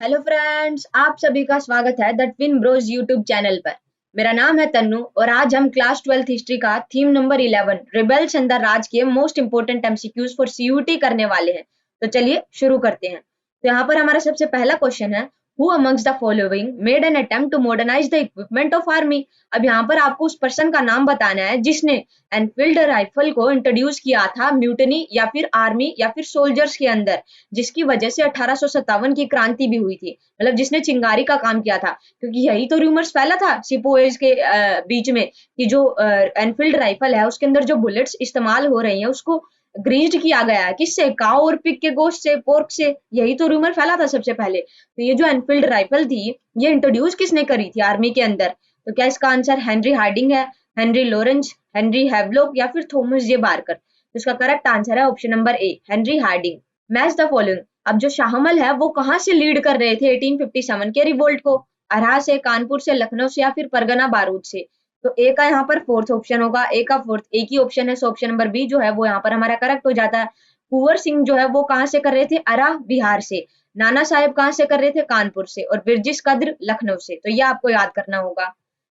Hello friends, आप सभी का स्वागत है the twin bros YouTube channel पर। मेरा नाम है तन्नू और आज हम क्लास 12th हिस्ट्री का theme number 11 rebels in the Raj के most important MCQs for CUET करने वाले हैं। तो चलिए शुरू करते हैं। तो यहाँ पर हमारा सबसे पहला क्वेश्चन है, who amongst the following made an attempt to modernise the equipment of army. अब यहाँ पर आपको उस पर्सन का नाम बताना है जिसने एनफील्ड राइफल को इंट्रोड्यूस किया था म्यूटनी या फिर आर्मी या फिर सोल्जर्स के अंदर, जिसकी वजह से 1857 की क्रांति भी हुई थी। मतलब जिसने चिंगारी का काम किया था, क्योंकि यही तो रूमर्स फैला था सिपोइज के बीच में कि जो एनफील्ड राइफल है उसके अंदर जो बुलेट्स इस्तेमाल हो रही हैं उसको ग्रीस्ड किया गया है। किससे? काऊ और पिग के गोश्त से, पोर्क से। यही तो रूमर फैला था सबसे पहले। तो ये जो एनफील्ड राइफल थी ये इंट्रोड्यूस किसने करी थी आर्मी के अंदर? तो क्या इसका आंसर हेनरी हार्डिंग है, हेनरी लॉरेंस, हेनरी हैवलॉक या फिर थॉमस जे बार्कर? तो इसका करेक्ट आंसर है option number A, Henry Hardinge. Match the following. अब जो शाहमल है वो कहाँ से लीड कर रहे थे 1857 के रिवोल्ट को? अरहा से, कानपुर से, लखनऊ से या फिर परगना बारूद से? तो ए का यहाँ पर फोर्थ ऑप्शन होगा, ए का फोर्थ एक ही ऑप्शन है, सो ऑप्शन नंबर बी जो है वो यहाँ पर हमारा करेक्ट हो जाता है। कुंवर सिंह जो है वो कहाँ से कर रहे थे? अरहा बिहार से। नाना साहेब कहाँ से कर रहे थे? कानपुर से। और बिरजिस कद्र लखनऊ से। तो ये आपको याद करना होगा।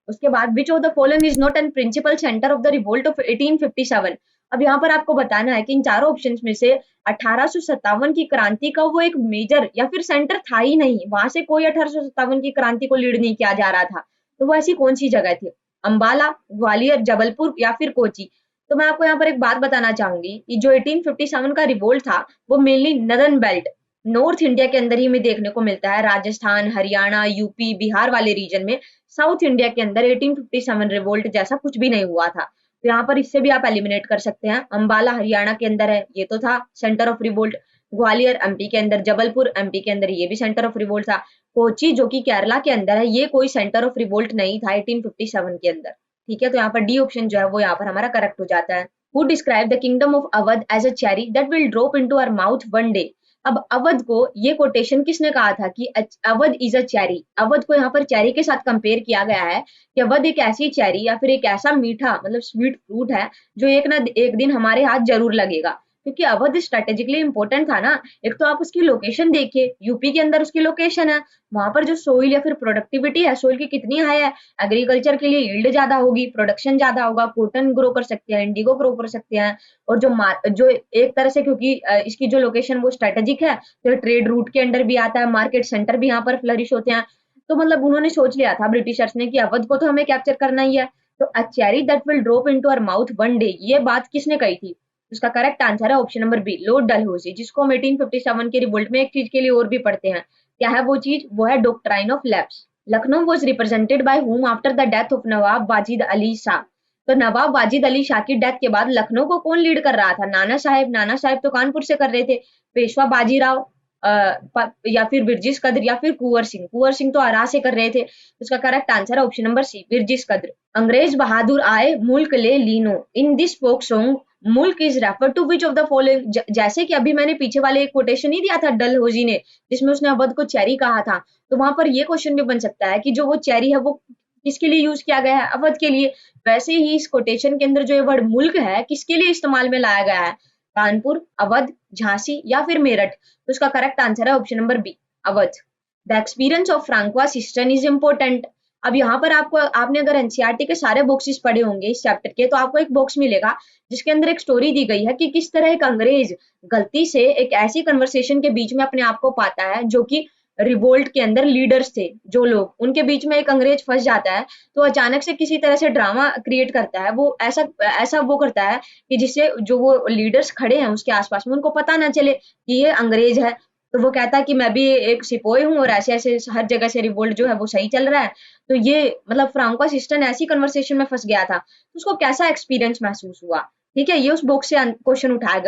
उसके बाद which of the following is not an principal centre of the revolt of 1857। अब यहाँ पर आपको बताना है कि इन चारों ऑप्शंस में से 1857 की क्रांति का वो एक मेजर या फिर सेंटर था ही नहीं, वहां से कोई 1857 की क्रांति को लीड नहीं किया जा रहा था। तो वो ऐसी कौन सी जगह थी? अंबाला, ग्वालियर, जबलपुर या फिर कोची? तो मैं आपको यहाँ पर एक बात बताना चाहूंगी कि जो 1857 का रिवोल्ट था वो mainly northern belt, north India के अंदर ही में देखने को मिलता है। राजस्थान, हरियाणा, यूपी, बिहार वाले रीजन में, साउथ इंडिया के अंदर 1857 रिवोल्ट जैसा कुछ भी नहीं हुआ था। तो यहाँ पर इससे भी आप एलिमिनेट कर सकते हैं। अंबाला हरियाणा के अंदर है, ये तो था centre of revolt. Gwalior MP के अंदर, जबलपुर एमपी के अंदर, ये भी सेंटर ऑफ रिवोल्ट था। कोची जो कि केरला के अंदर है, ये कोई सेंटर ऑफ रिवोल्ट नहीं था 1857 के अंदर। ठीक है, तो यहाँ पर डी ऑप्शन जो है वो यहाँ पर हमारा करेक्ट हो जाता है। Who describe the kingdom of Awadh as a cherry that will drop into our mouth one day. अब अवध को ये कोटेशन किसने कहा था कि Awadh is a cherry? Awadh को यहाँ पर चेरी के साथ कंपेयर किया गया है कि अवध एक ऐसी चेरी या फिर एक ऐसा मीठा मतलब स्वीट फ्रूट है जो एक ना एक दिन हमारे हाथ जरूर लगेगा। क्योंकि अवध स्ट्रेटेजिकली इंपॉर्टेंट था ना। एक तो आप उसकी लोकेशन देखिए, यूपी के अंदर उसकी लोकेशन है, वहां पर जो सोइल या फिर प्रोडक्टिविटी है सोइल की कितनी हाई है, एग्रीकल्चर के लिए यील्ड ज्यादा होगी, प्रोडक्शन ज्यादा होगा, कॉटन ग्रो कर सकते हैं, इंडिगो ग्रो कर सकते हैं। और जो एक तरह से, क्योंकि इसकी जो लोकेशन वो स्ट्रेटेजिक है, तो ट्रेड रूट के अंडर भी आता है, मार्केट सेंटर भी यहाँ पर फ्लरिश होते हैं। तो मतलब उन्होंने सोच लिया था ब्रिटिशर्स ने कि अवध को तो हमें कैप्चर करना ही है। तो a cherry that will drop into our mouth one day, ये बात किसने कही थी? उसका करेक्ट आंसर है option number B, lord Dalhousie, जिसको हम 1857 के रिवोल्ट में एक चीज के लिए और भी पढ़ते हैं। क्या है वो चीज? वो है doctrine of lapse. Lucknow was represented by whom after the death of Nawab Wajid Ali Shah. तो नवाब वाजिद अली शाह की डेथ के बाद लखनऊ को कौन लीड कर रहा था? नाना साहेब। नाना साहेब तो कानपुर से कर रहे थे। पेशवा बाजीराव या फिर बिरजिस कद्र या फिर कुंवर सिंह। कुंवर सिंह तो आरा से कर रहे थे। उसका करेक्ट आंसर है option number C, Birjis Qadr. अंग्रेज बहादुर आए मुल्क ले लीनो, इन दिस फोक सॉन्ग मुल्क is refer to which of the following. जैसे कि अभी मैंने पीछे वाले एक कोटेशन नहीं दिया था डलहौजी ने, जिसमें उसने अवध को चेरी कहा था, तो वहां पर ये क्वेश्चन भी बन सकता है कि जो वो चेरी है वो किसके लिए यूज किया गया है? अवध के लिए। वैसे ही इस कोटेशन के अंदर जो ये वर्ड मुल्क है किसके लिए इस्तेमाल में लाया गया है? कानपुर, अवध, झांसी या फिर मेरठ? तो उसका करेक्ट आंसर है option number B, Awadh. The experience of फ्रांकोआ सिस्टम इज इम्पोर्टेंट। अब यहाँ पर आपको, आपने अगर एनसीईआरटी के सारे बॉक्सेस पढ़े होंगे इस चैप्टर के, तो आपको एक बॉक्स मिलेगा जिसके अंदर एक स्टोरी दी गई है कि किस तरह एक अंग्रेज गलती से एक ऐसी कन्वर्सेशन के बीच में अपने आप को पाता है जो कि रिवोल्ट के अंदर लीडर्स थे, जो लोग उनके बीच में एक अंग्रेज फंस जाता है। तो अचानक से किसी तरह से ड्रामा क्रिएट करता है, वो ऐसा ऐसा वो करता है कि जिससे जो वो लीडर्स खड़े हैं उसके आसपास में उनको पता ना चले कि ये अंग्रेज है। तो वो कहता है कि मैं भी एक सिपोही हूँ और ऐसे ऐसे हर जगह से रिवोल्ट जो है वो सही चल रहा है। तो ये मतलब फ्रांको असिस्टेंट ऐसी कन्वर्सेशन में फंस गया था, तो उसको कैसा एक्सपीरियंस महसूस हुआ? ठीक है, ये उस बुक से क्वेश्चन उठाया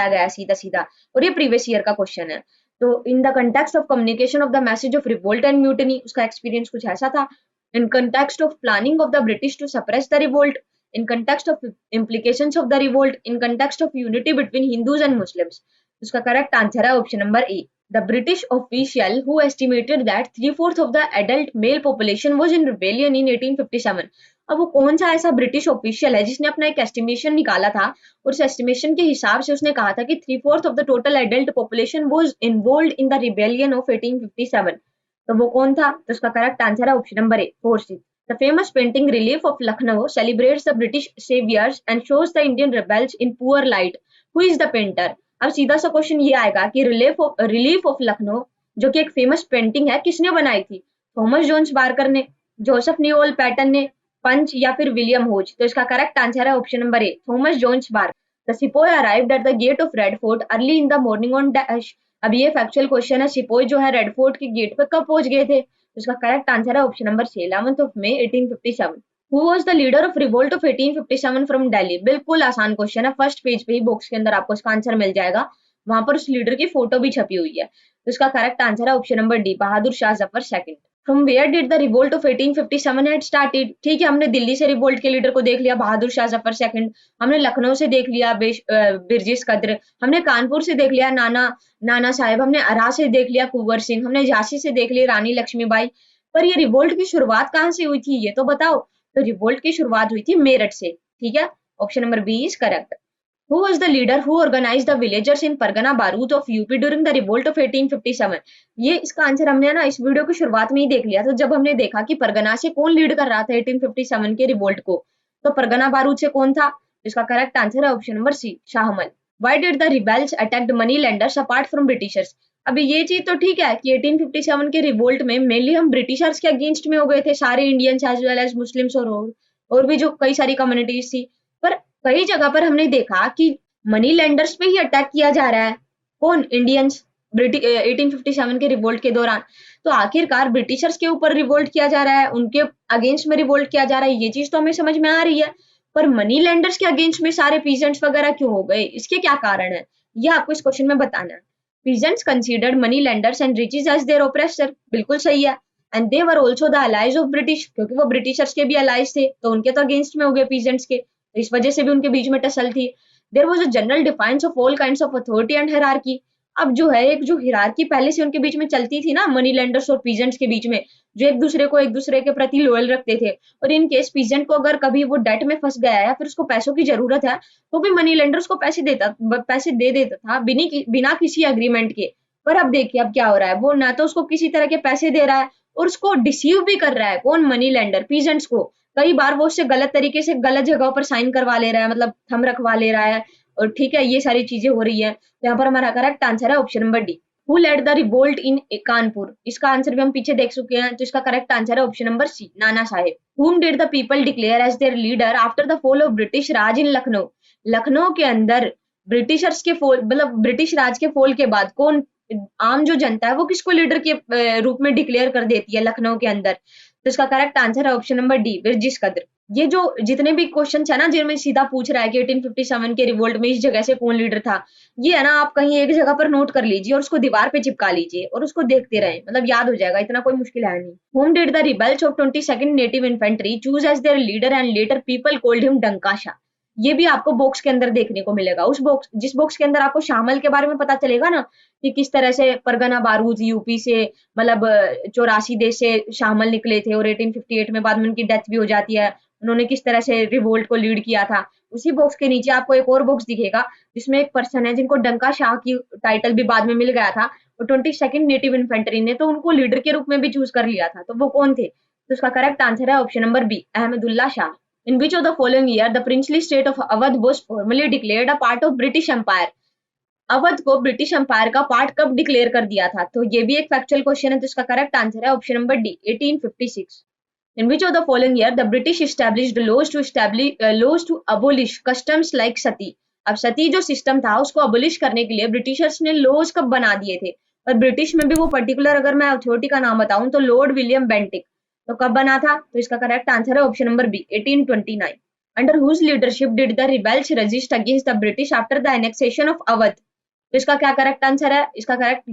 गया है सीधा सीधा, और ये प्रीवियस ईयर का क्वेश्चन है। तो in the context of communication of the message of revolt and mutiny, उसका एक्सपीरियंस कुछ ऐसा था। In context of planning of the British to suppress the revolt, in context of implications of the revolt, in context of unity between Hindus and Muslims। उसका correct answer है option number A, the British official who estimated that 3/4 of the adult male population was in rebellion in 1857। अब वो कौन सा ऐसा British official है जिसने अपना एक एस्टिमेशन निकाला था और उस एस्टिमेशन के हिसाब से उसने कहा था कि 3/4 of the total adult population was involved in the rebellion of 1857। तो वो कौन था? तो उसका करेक्ट आंसर है option number A, 4C। The famous painting relief of Lucknow celebrates the British saviours and shows the Indian rebels in poor light. Who is the painter? अब सीधा सा क्वेश्चन ये आएगा कि रिलीफ ऑफ लखनऊ जो कि एक फेमस पेंटिंग है, किसने बनाई थी? थॉमस जोन्स बारकर ने, जोसेफ न्यूअल पैटन ने, पंच या फिर विलियम होज? तो इसका करेक्ट आंसर है option number A, Thomas Jones Barker. The sepoy arrived at the gate of Red Fort early in the morning on dash. अब ये factual question है, sepoy जो है रेड फोर्ट के गेट पे कब पहुंच गए थे? तो इसका करेक्ट आंसर है option number C, 11th of May 1857। Who was the leader of revolt of 1857 from Delhi? बिल्कुल आसान क्वेश्चन है, फर्स्ट पेज पे ही बॉक्स के अंदर आपको इसका आंसर मिल जाएगा, वहां पर उस लीडर की फोटो भी छपी हुई है। तो इसका करेक्ट आंसर है option number D, Bahadur Shah Zafar second. From where did the revolt of 1857 had started? ठीक है, हमने दिल्ली से रिवोल्ट के लीडर को देख लिया, बहादुर शाह जफर सेकंड। हमने लखनऊ से देख लिया, बिरजिस कद्र। हमने कानपुर से देख लिया, नाना नाना साहेब। हमने अरा से देख लिया, कुंवर सिंह। हमने झांसी से देख लिया, रानी लक्ष्मीबाई। पर ये रिवोल्ट की शुरुआत कहाँ से हुई थी, ये तो बताओ। तो रिवोल्ट की शुरुआत हुई थी मेरठ से। ठीक है, option number B is correct. Who was the leader who organized the villagers in Pargana Barut of UP during the revolt of 1857? ये इसका आंसर हमने ना इस वीडियो की शुरुआत में ही देख लिया था, जब हमने देखा कि परगना से कौन लीड कर रहा था 1857 के रिवोल्ट को। तो परगना बारूद से कौन था? इसका करेक्ट आंसर है option number C, Shahmal. Why did the rebels attacked money lenders apart from Britishers? अभी ये चीज तो ठीक है कि 1857 के रिवोल्ट में मेनली हम ब्रिटिशर्स के अगेंस्ट में हो गए थे, सारे Indians as well as Muslims और भी जो कई सारी कम्युनिटीज थी। पर कई जगह पर हमने देखा कि मनी लेंडर्स पे ही अटैक किया जा रहा है। कौन? इंडियंस, 1857 के रिवोल्ट के दौरान। तो आखिरकार ब्रिटिशर्स के ऊपर रिवोल्ट किया जा रहा है, उनके अगेंस्ट में रिवोल्ट किया जा रहा है, ये चीज तो हमें समझ में आ रही है। पर मनी लेंडर्स के अगेंस्ट में सारे पीजेंट्स वगैरह क्यों हो गए, इसके क्या कारण है, ये आपको इस क्वेश्चन में बताना है। Peasants considered money lenders and riches as their oppressor, बिल्कुल सही है। And they were also the allies of British, क्योंकि वो ब्रिटिशर्स के भी अलाइज थे, तो उनके तो अगेंस्ट में हो गए पीजेंट्स के, तो इस वजह से भी उनके बीच में टसल थी। There was a general defiance of all kinds of authority and hierarchy. अब जो है एक जो हिरार्की पहले से उनके बीच में चलती थी ना, मनी लेंडर्स और पीजेंट्स के बीच में, जो एक दूसरे के प्रति लॉयल रखते थे। और इन केस पीजेंट को अगर कभी वो डेट में फंस गया है या फिर उसको पैसों की जरूरत है, तो भी मनी लेंडर्स को पैसे दे देता था बिना किसी एग्रीमेंट के। पर अब देखिए अब क्या हो रहा है, वो ना तो उसको किसी तरह के पैसे दे रहा है और उसको डिसीव भी कर रहा है। कौन? मनी लेंडर, पीजेंट्स को। कई बार वो उससे गलत तरीके से गलत जगहों पर साइन करवा ले रहा है, मतलब थंब रखवा ले रहा है। और ठीक है, ये सारी चीजें हो रही है। तो यहाँ पर हमारा करेक्ट आंसर है option number D. Who led the revolt in Kanpur? इसका आंसर भी हम पीछे देख चुके हैं, तो इसका करेक्ट आंसर है option number C, Nana Saheb. Whom did the people declare as their leader after the fall of British Raj in Lucknow? Lucknow के अंदर ब्रिटिशर्स के फॉल, मतलब ब्रिटिश राज के फॉल के बाद कौन, आम जो जनता है वो किसको लीडर के रूप में डिक्लेयर कर देती है लखनऊ के अंदर? तो इसका करेक्ट आंसर है ऑप्शन नंबर डी, बिरजिस कद्र। ये जो जितने भी क्वेश्चन है ना जिनमें सीधा पूछ रहा है कि 1857 के रिवोल्ट में इस जगह से कौन लीडर था, ये है ना आप कहीं एक जगह पर नोट कर लीजिए और उसको दीवार पे चिपका लीजिए और उसको देखते रहें, मतलब याद हो जाएगा, इतना कोई मुश्किल है नहीं। Whom did the rebels of 22nd नेटिव infantry choose as their leader and later people called him Dankashah? ये भी आपको बॉक्स के अंदर देखने को मिलेगा। जिस बॉक्स के अंदर आपको शामिल के बारे में पता चलेगा ना कि किस तरह से परगना बारूद यूपी से, मतलब 84 देश से शामिल निकले थे और 1858 में बाद में उनकी डेथ भी हो जाती है, उन्होंने किस तरह से रिवोल्ट को लीड किया था। उसी बॉक्स के नीचे आपको एक और बॉक्स दिखेगा जिसमें एक पर्सन है जिनको डंका शाह की टाइटल भी बाद में मिल गया था, और 22nd नेटिव इन्फेंट्री ने तो उनको लीडर के रूप में भी चूज कर लिया था। तो वो कौन थे? तो उसका करेक्ट आंसर है option number B, Ahmadullah Shah. In which of the following year the princely state of Awadh was formally declared a part of British Empire? Awadh को ब्रिटिश एम्पायर का पार्ट कब डिक्लेयर कर दिया था? तो ये भी एक फैक्चुअल क्वेश्चन है, तो इसका करेक्ट आंसर है option number D, 1856। In which of the following year the British established laws to abolish customs like sati? अब सती जो सिस्टम था उसको अबोलिश करने के लिए ब्रिटिशर्स ने लॉज कब बना दिए थे? और ब्रिटिश में भी वो पर्टिकुलर अगर मैं अथॉरिटी का नाम बताऊं तो लॉर्ड विलियम बेंटिक। तो कब बना था? तो इसका करेक्ट आंसर है option number B, 1829। Under whose leadership did the rebels resist against the British after the annexation of Awadh? तो इसका क्या करेक्ट आंसर है? इसका करेक्ट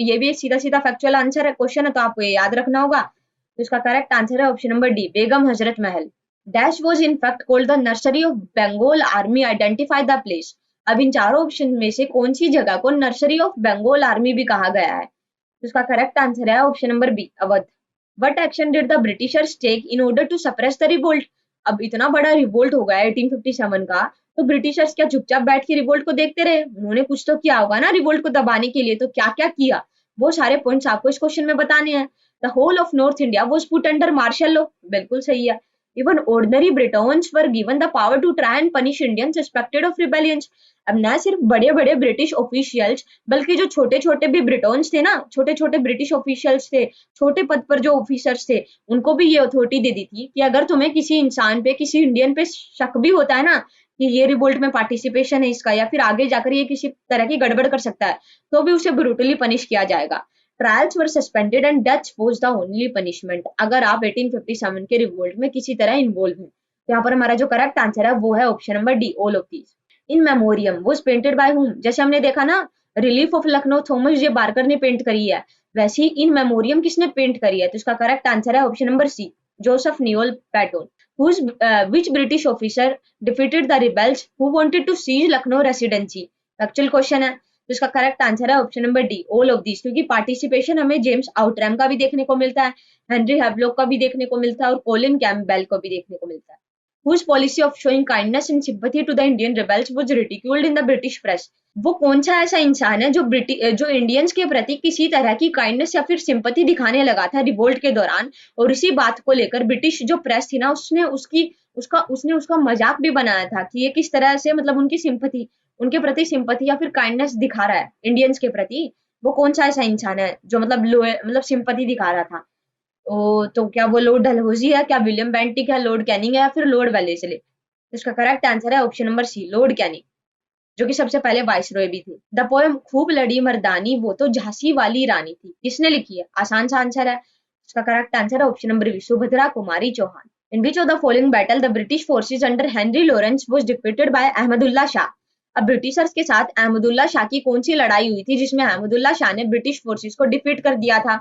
ये भी सीधा सीधा फैक्चुअल आंसर है, क्वेश्चन है, तो आपको ये याद रखना होगा। तो इसका करेक्ट आंसर है option number D, Begum Hazrat Mahal. Dash was in fact called the nursery of Bengal army, identify the place. अब इन चारों ऑप्शन में से कौन सी जगह को नर्सरी ऑफ बंगाल आर्मी भी कहा गया है? तो इसका करेक्ट आंसर है option number B, Awadh. What action did the Britishers take in order to suppress the revolt? अब इतना बड़ा रिवोल्ट हो गया 1857 का, तो ब्रिटिशर्स क्या चुपचाप बैठ के रिवोल्ट को देखते रहे? उन्होंने कुछ तो किया होगा ना रिवोल्ट को दबाने के लिए, तो क्या क्या किया वो सारे पॉइंट्स आपको इस क्वेश्चन में बताने हैं। The whole of north India was put under martial law, बिल्कुल सही है। Even ordinary Britons were given the power to try and punish Indians suspected of rebellions. अब न सिर्फ बड़े बड़े ब्रिटिश ऑफिशियल्स, बल्कि जो छोटे छोटे भी ब्रिटोन्स थे ना, छोटे छोटे ब्रिटिश ऑफिशियल्स थे, छोटे पद पर जो ऑफिसर्स थे, उनको भी ये अथॉरिटी दे दी थी कि अगर तुम्हें किसी इंसान पे, किसी इंडियन पे शक भी होता है ना कि ये रिवोल्ट में पार्टिसिपेशन है इसका, या फिर आगे जाकर ये किसी तरह की गड़बड़ कर सकता है, तो भी उसे ब्रूटली पनिश किया जाएगा। Trials were suspended and death was the only punishment, अगर आप 1857 के रिवोल्ट में किसी तरह इन्वॉल्व हैं। तो यहाँ पर हमारा जो करेक्ट आंसर है वो है option number D, all of these. In memoriam was painted by whom, जैसे हमने देखा ना relief of Lucknow Thomas J Barker ने पेंट करी है, वैसे ही इन मेमोरियम किसने पेंट करी है? तो इसका करेक्ट आंसर है option number C, Joseph Noel Paton. Which British officer defeated the rebels who wanted to seize Lucknow residency? Actual question है, तो इसका करेक्ट आंसर है option number D, all of this, क्योंकि पार्टिसिपेशन हमें James आउटरैम का भी देखने को मिलता है, हेनरी हैवलॉक का भी देखने को मिलता है और कोलिन कैम्पबेल को भी देखने को मिलता है। Whose policy of showing kindness and sympathy to the Indian rebels was ridiculed in the British press? वो कौन सा ऐसा इंसान है जो इंडियंस के प्रति किसी तरह की काइंडनेस या फिर सिंपैथी दिखाने लगा था रिवोल्ट के दौरान, और इसी बात को लेकर ब्रिटिश जो प्रेस थी ना, उसने उसका मजाक भी बनाया था कि ये किस तरह से मतलब उनकी सिंपैथी, उनके प्रति सिंपैथी या फिर काइंडनेस दिखा रहा है इंडियंस के प्रति। वो कौन सा ऐसा इंसान है जो मतलब सिंपैथी दिखा रहा था? तो क्या वो लॉर्ड डलहौजी है, क्या विलियम बेंटिक है, लॉर्ड कैनिंग है, या फिर लॉर्ड वेलेस्ली? तो इसका करेक्ट आंसर है option number C, Lord Canning, जो कि सबसे पहले वाइसरॉय भी थे। द पोएम खूब लड़ी मर्दानी वो तो झांसी वाली रानी थी, किसने लिखी है? आसान सा आंसर है, इसका करेक्ट आंसर है option number B, Subhadra Kumari Chauhan. In which of the following battle the British forces under Henry Lawrence was defeated by Ahmadullah Shah? अब ब्रिटिशर्स के साथ अहमदुल्ला शाह की कौन सी लड़ाई हुई थी जिसमें अहमदुल्ला शाह ने ब्रिटिश फोर्सेस को डिफीट कर दिया था?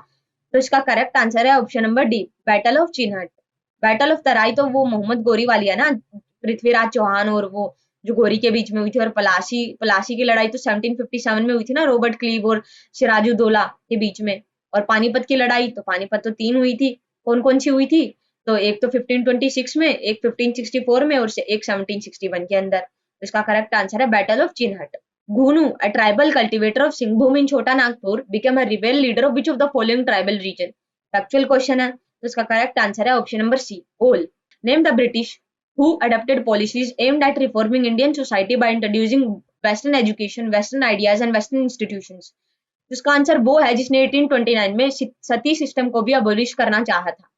तो इसका करेक्ट आंसर है option number D, battle of Chinhat. Battle of Tarai तो वो मोहम्मद गोरी वाली है ना, पृथ्वीराज चौहान और वो जो गोरी के बीच में हुई थी। और पलासी की लड़ाई तो 1757 में हुई थी ना, रॉबर्ट क्लीव और सिराजुद्दौला के बीच में। और पानीपत की लड़ाई, तो पानीपत तो 3 हुई थी, कौन कौन सी हुई थी? तो एक तो 1526 में, एक 1564 में और एक 1761 के अंदर। तो इसका करेक्ट आंसर है battle of Chinhat. Gunu, a tribal cultivator of Singhbhum in Chota Nagpur, became a rebel leader of which of the following tribal region? Factual question है, तो इसका करेक्ट आंसर है option number C, all. Name the British who adopted policies aimed at reforming Indian society by introducing Western education, Western ideas and Western institutions. तो इसका answer वो है जिसने 1829 में सती सिस्टम को भी अबोलिश करना चाहा था।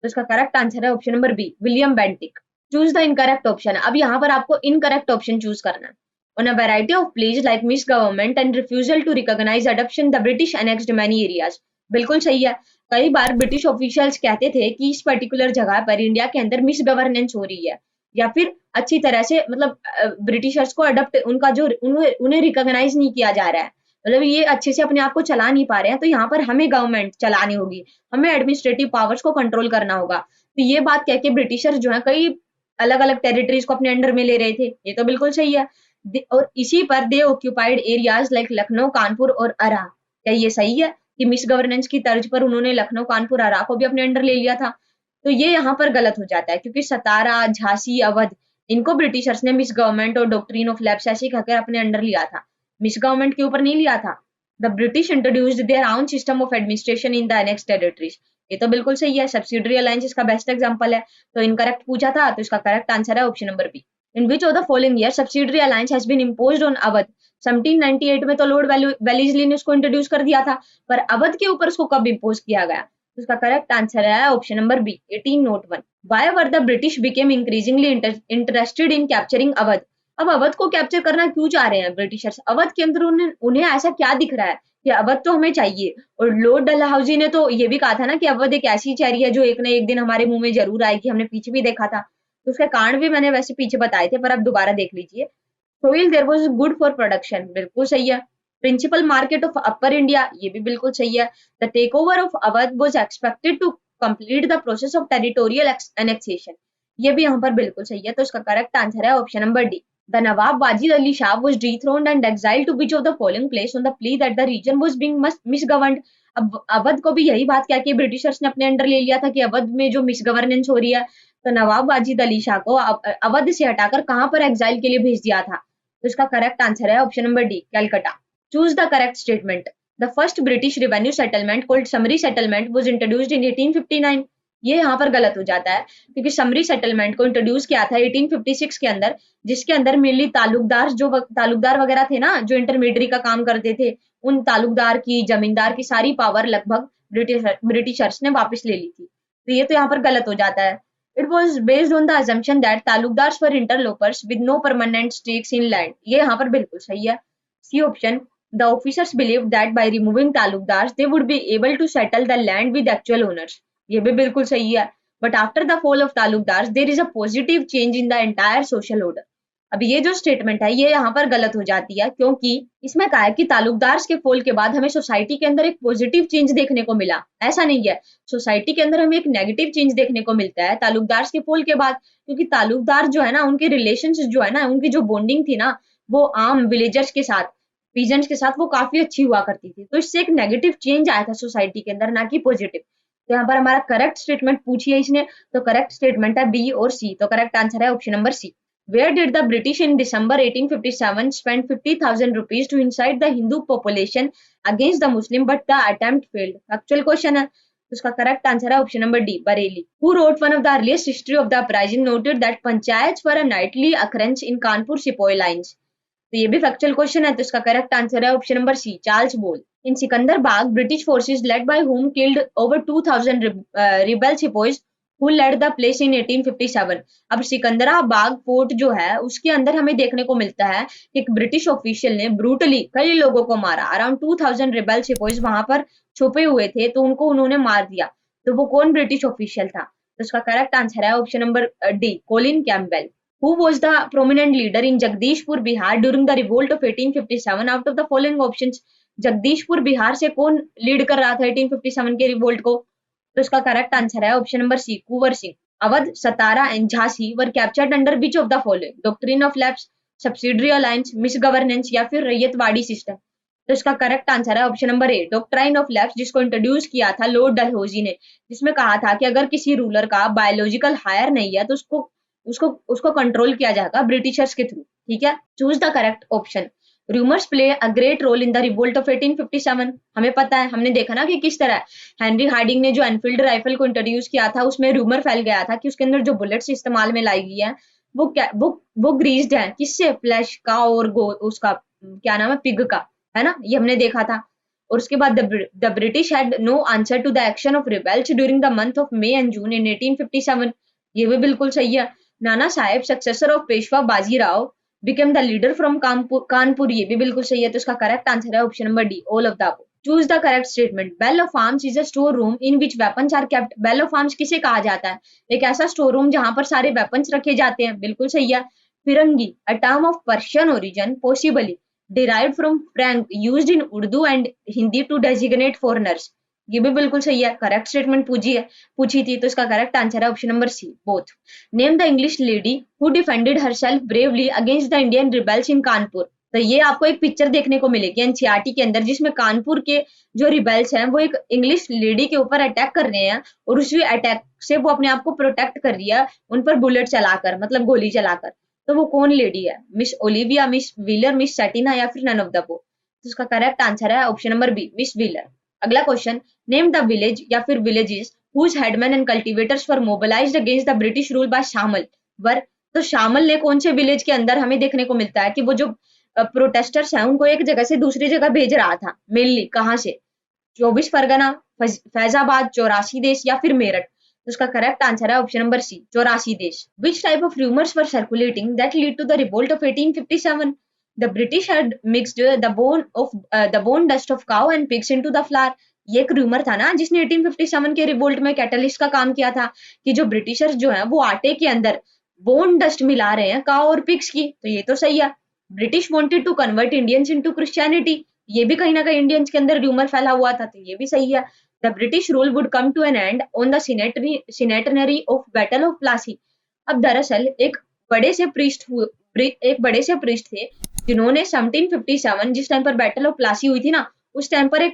तो इसका करेक्ट आंसर है option number B, William Bentinck. Choose the incorrect option. अब यहाँ पर आपको इनकरेक्ट ऑप्शन चूज करना है। On a variety of pleas like misgovernment and refusal to recognize adoption, the British annexed many areas. बिल्कुल सही है। कई बार ब्रिटिश ऑफिशियल्स कहते थे कि इस पर्टिकुलर जगह पर इंडिया के अंदर मिस गवर्नेंस हो रही है, या फिर अच्छी तरह से मतलब ब्रिटिशर्स को अडॉप्ट उनका जो उन्हें रिकॉग्नाइज नहीं किया जा रहा है, मतलब ये अच्छे से अपने आप को चला नहीं पा रहे हैं, तो यहाँ पर हमें गवर्नमेंट चलानी होगी, हमें एडमिनिस्ट्रेटिव पावर्स को कंट्रोल करना होगा। तो ये बात कह के ब्रिटिशर्स जो है कई अलग अलग टेरिटरीज को अपने अंडर में ले रहे थे, ये तो बिल्कुल सही है। और इसी पर दे occupied areas like Lucknow, Kanpur और अरा। क्या ये सही है कि मिस गवर्नेंस की तर्ज पर उन्होंने लखनऊ, कानपुर, अरा को भी अपने अंडर ले लिया था? तो ये यहाँ पर गलत हो जाता है, क्योंकि सतारा, झांसी, अवध, इनको ब्रिटिशर्स ने मिस गवर्नमेंट और डॉक्ट्रिन ऑफ लैप्स ऐसे कहकर अपने अंडर लिया था, मिस गवर्नमेंट के ऊपर नहीं लिया था। The British introduced their own system of administration in the annex territories. ये तो बिल्कुल सही है, सब्सिडरी अलायंस इसका बेस्ट एग्जांपल है। तो इनकरेक्ट पूछा था, तो इसका करेक्ट आंसर है option number B. In which of the following year subsidiary alliance has been imposed on Awadh? 1798 में तो लॉर्ड वेलेस्ली ने उसको इंट्रोड्यूस कर दिया था, पर अवध के ऊपर उसको कब इंपोज किया गया? तो इसका करेक्ट आंसर है option number B, 1801। Why were the British became increasingly interested in capturing Awadh? अब अवध को कैप्चर करना क्यों चाह रहे हैं ब्रिटिशर्स? अवध के अंदर उन्हें ऐसा क्या दिख रहा है कि अवध तो हमें चाहिए? और लॉर्ड डलहौजी ने तो ये भी कहा था ना कि अवध एक ऐसी चेरी है जो एक ना एक दिन हमारे मुंह में जरूर आएगी, हमने पीछे भी देखा था। तो उसके कारण भी मैंने वैसे पीछे बताए थे, पर आप दोबारा देख लीजिए। Soil there was good for production, बिल्कुल सही है। Principal market of upper India, ये भी बिल्कुल सही है। The take over of Awadh was expected to complete the process of territorial annexation, ये भी यहाँ पर बिल्कुल सही है। तो इसका करेक्ट आंसर है option number D. The Nawab Wajid Ali Shah was dethroned and exiled to which of the following place on the plea that the reason was being misgoverned. अब अवध को भी यही बात क्या कि ब्रिटिशर्स ने अपने अंडर ले लिया था कि अवध में जो मिसगवर्नेंस हो रही है, तो नवाब वाजिद अली शाह को अवध से हटाकर कहां पर एग्जाइल के लिए भेज दिया था? तो इसका करेक्ट आंसर है option number D, Calcutta. Choose the correct statement. The first British revenue settlement called summary settlement was introduced in 1859। ये यहाँ पर गलत हो जाता है क्योंकि समरी सेटलमेंट को इंट्रोड्यूस किया था 1856 के अंदर, जिसके अंदर मेनली तालुकदार वगैरह थे ना, जो इंटरमीडियरी का काम करते थे, उन तालुकदार की, जमींदार की सारी पावर लगभग ब्रिटिशर्स ने वापस ले ली थी। तो ये तो यहाँ पर गलत हो जाता है। It was based on the assumption that taluqdars were interlopers with no permanent stakes in land। ये यहाँ पर बिल्कुल सही है। C option, the officers believed that by removing taluqdars they would be able to settle the land with actual owners। ये भी बिल्कुल सही है। But after the fall of taluqdars there is a positive change in the entire social order. अब ये जो statement है ये यहाँ पर गलत हो जाती है, क्योंकि इसमें कहा है कि तालुकदार्स के फॉल के बाद हमें सोसाइटी के अंदर एक पॉजिटिव चेंज देखने को मिला। ऐसा नहीं है, सोसाइटी के अंदर हमें एक नेगेटिव चेंज देखने को मिलता है तालुकदार्स के फॉल के बाद, क्योंकि तालुकदार जो है ना, उनके रिलेशंस जो है ना, उनकी जो बॉन्डिंग थी ना, वो आम विलेजर्स के साथ, पीजेंट्स के साथ वो काफी अच्छी हुआ करती थी। तो इससे एक नेगेटिव चेंज आया था सोसाइटी के अंदर, ना कि पॉजिटिव। तो यहाँ पर हमारा करेक्ट स्टेटमेंट पूछी है इसने, तो करेक्ट स्टेटमेंट है बी और सी। तो करेक्ट आंसर है option number C. Where did the British in December 1857 spend 50,000 rupees to incite the Hindu population against the Muslim, but the attempt failed? Actual question है, तो उसका correct answer है option number D, Bareilly. Who wrote one of the earliest history of the uprising noted that panchayats were a nightly occurrence in Kanpur Sepoy lines? तो ये भी factual question है, तो इसका करेक्ट आंसर है option number C, Charles Ball. In Sikandar Bagh British forces led by whom killed over 2000 rebel sepoys who led the place in 1857। अब सिकंदराबाग fort जो है उसके अंदर हमें देखने को मिलता है कि एक ब्रिटिश ऑफिशियल ने ब्रूटली कई लोगों को मारा। अराउंड 2000 रिबेल सिपोइज वहां पर छुपे हुए थे, तो उनको उन्होंने मार दिया। तो वो कौन ब्रिटिश ऑफिशियल था? तो उसका करेक्ट आंसर है option number D, Colin Campbell. Who was the prominent leader in Jagdishpur, Bihar during the revolt of 1857? Out of the following options, Jagdishpur Bihar से कौन लीड कर रहा था 1857 के रिवोल्ट को? तो इसका करेक्ट आंसर है option number C, Kunwar Singh. Awadh, Satara and Jhansi were captured under which of the following? Doctrine of lapse, subsidiary alliance, misgovernance या फिर रैयतवाड़ी सिस्टम? तो इसका करेक्ट आंसर है option number A, doctrine of lapse, जिसको इंट्रोड्यूस किया था लॉर्ड डलहौजी ने, जिसमें कहा था कि अगर किसी रूलर का बायोलॉजिकल हायर नहीं है तो उसको उसको उसको कंट्रोल किया जाएगा ब्रिटिशर्स के थ्रू। ठीक है, choose the correct option. Rumours play a great role in the revolt of 1857। हमें पता है, हमने देखा ना कि किस तरह हेनरी हार्डिंग ने जो एनफील्ड राइफल को इंट्रोड्यूस किया था, उसमें रूमर फैल गया था कि उसके अंदर जो बुलेट्स इस्तेमाल में लाई गई है वो क्या वो ग्रीस्ड है, किससे? फ्लैश का और उसका क्या नाम है, पिग का, है ना, ये हमने देखा था। और उसके बाद the British had no answer to the action of rebels during the month of May and June in 1857। ये भी बिल्कुल सही है। Nana Saheb, successor of Peshwa Bajirao, became the leader from Kanpur. ये भी बिल्कुल सही है, तो इसका करेक्ट आंसर है option number D, all of the above. Choose the correct statement. Bell of arms is a store room in which weapons are kept. Bell of arms किसे कहा जाता है? एक ऐसा स्टोर रूम जहां पर सारे वेपन्स रखे जाते हैं। बिल्कुल सही है। Firangi, a term of Persian origin, possibly derived from franc, used in Urdu and Hindi to designate foreigners। ये भी बिल्कुल सही है। करेक्ट स्टेटमेंट पूछी थी, तो इसका करेक्ट आंसर है option number C, both. Name the English lady who defended herself bravely against the Indian rebels in Kanpur. तो ये आपको एक पिक्चर देखने को मिलेगी एनसीईआरटी के अंदर, जिसमें कानपुर के जो रिबेल्स हैं वो एक इंग्लिश लेडी के ऊपर अटैक कर रहे हैं, और उसी अटैक से वो अपने आप को प्रोटेक्ट कर रही है उन पर बुलेट चलाकर, मतलब गोली चलाकर। तो वो कौन लेडी है? Miss Olivia, miss Wheeler, miss Satina या फिर नन ऑफ द अबव? तो उसका करेक्ट आंसर है option number B, miss Wheeler. अगला क्वेश्चन, नेम द विलेज या फिर villages whose headmen and cultivators were mobilized against the British rule by शामल वर। तो शामल ने कौन से विलेज के अंदर हमें देखने को मिलता है कि वो जो प्रोटेस्टर्स हैं उनको एक जगह से दूसरी जगह भेज रहा था। मेनली कहाँ से? 24 परगना, फैजाबाद, 84 देश या फिर मेरठ? तो उसका करेक्ट आंसर है ऑप्शन नंबर सी, 84 देश। Which type of rumours were circulating that lead to the revolt of 1857? The British had mixed the bone dust of cow and pigs into the flour. ये एक rumour था ना जिसने 1857 के revolt में catalyst का काम किया था, कि जो ब्रिटिशर्स जो हैं वो आटे के अंदर बोन डस्ट मिला रहे हैं काउ और पिग्स की। तो ये तो सही है। British wanted to convert Indians into Christianity. ये भी कहीं ना कहीं इंडियंस के अंदर रूमर फैला हुआ था, तो ये भी सही है। The British rule would come to an end on the centenary of battle of Plassey. अब दरअसल एक बड़े से प्रीस्ट थे जिन्होंने 1757 जिस टाइम पर बैटल ऑफ प्लासी हुई थी ना, उस टाइम पर एक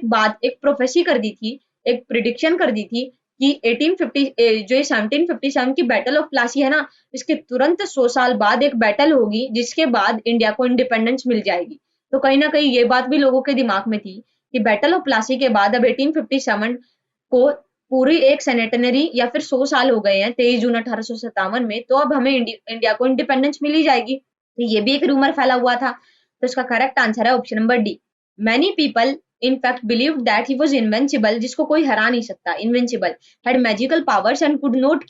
प्रोफेसी कर दी थी, एक प्रिडिक्शन कर दी थी कि 1757 की बैटल ऑफ प्लासी है ना, इसके तुरंत 100 साल बाद एक बैटल होगी जिसके बाद इंडिया को इंडिपेंडेंस मिल जाएगी। तो कहीं ना कहीं ये बात भी लोगों के दिमाग में थी कि बैटल ऑफ प्लासी के बाद अब 1857 को पूरी एक सेनेटनरी या फिर 100 साल हो गए हैं 23 जून 1857 में, तो अब हमें इंडिया को इंडिपेंडेंस मिल ही जाएगी। तो ये भी एक रूमर फैला हुआ था। तो इसका करेक्ट आंसर है option number D. Many people in fact believed that he was invincible, जिसको कोई हरा नहीं सकता, invincible, had magical powers and could not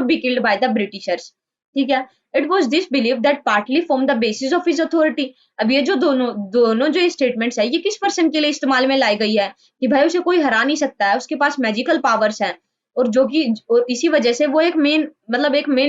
be killed by the Britishers। ठीक है, it was this belief that partly formed the basis of his authority। अब ये जो दोनों जो स्टेटमेंट्स है ये किस पर्सन के लिए इस्तेमाल में लाई गई है कि भाई उसे कोई हरा नहीं सकता है, उसके पास मैजिकल पावर्स हैं, और जो कि और इसी वजह से वो एक मेन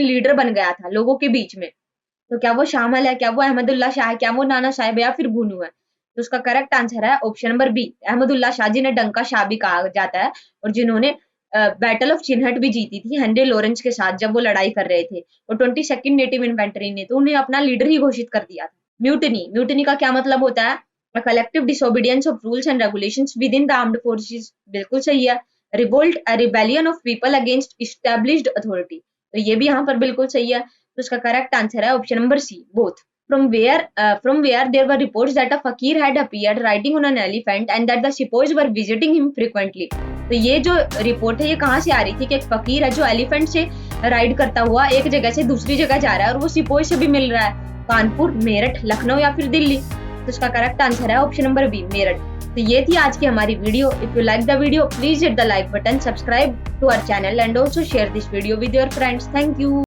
लीडर बन गया था लोगों के बीच में। तो क्या वो शामिल है, क्या वो अहमदुल्ला शाह है, क्या वो नाना साहेब या फिर भुनू है? तो उसका करेक्ट आंसर है option number B, Ahmadullah Shah, जिन्हें डंका शाह भी कहा जाता है, और जिन्होंने बैटल ऑफ चिन्हट भी जीती थी हेनरी लॉरेंस के साथ जब वो लड़ाई कर रहे थे, और 22nd नेटिव इन्फेंट्री ने तो उन्हें अपना लीडर ही घोषित कर दिया था। म्यूटिनी का क्या मतलब होता है? Collective disobedience of rules and regulations with in the armed forces, बिल्कुल सही है। Revolt, a rebellion of people against established authority, तो ये भी यहाँ पर बिल्कुल सही है। तो उसका करेक्ट आंसर है option number C, both. From where there were reports that a fakir had appeared riding on an elephant and that the sepoys were visiting him frequently। तो ये जो रिपोर्ट है ये कहाँ से आ रही थी कि एक फकीर है जो एलिफेंट से राइड करता हुआ एक जगह से दूसरी जगह जा रहा है और वो सिपोई से भी मिल रहा है। कानपुर, मेरठ, लखनऊ या फिर दिल्ली? तो इसका करेक्ट आंसर है ऑप्शन नंबर बी, मेरठ। तो ये थी आज की हमारी video. If you like the video please hit the like button, subscribe to our channel and also share this video with your friends. Thank you.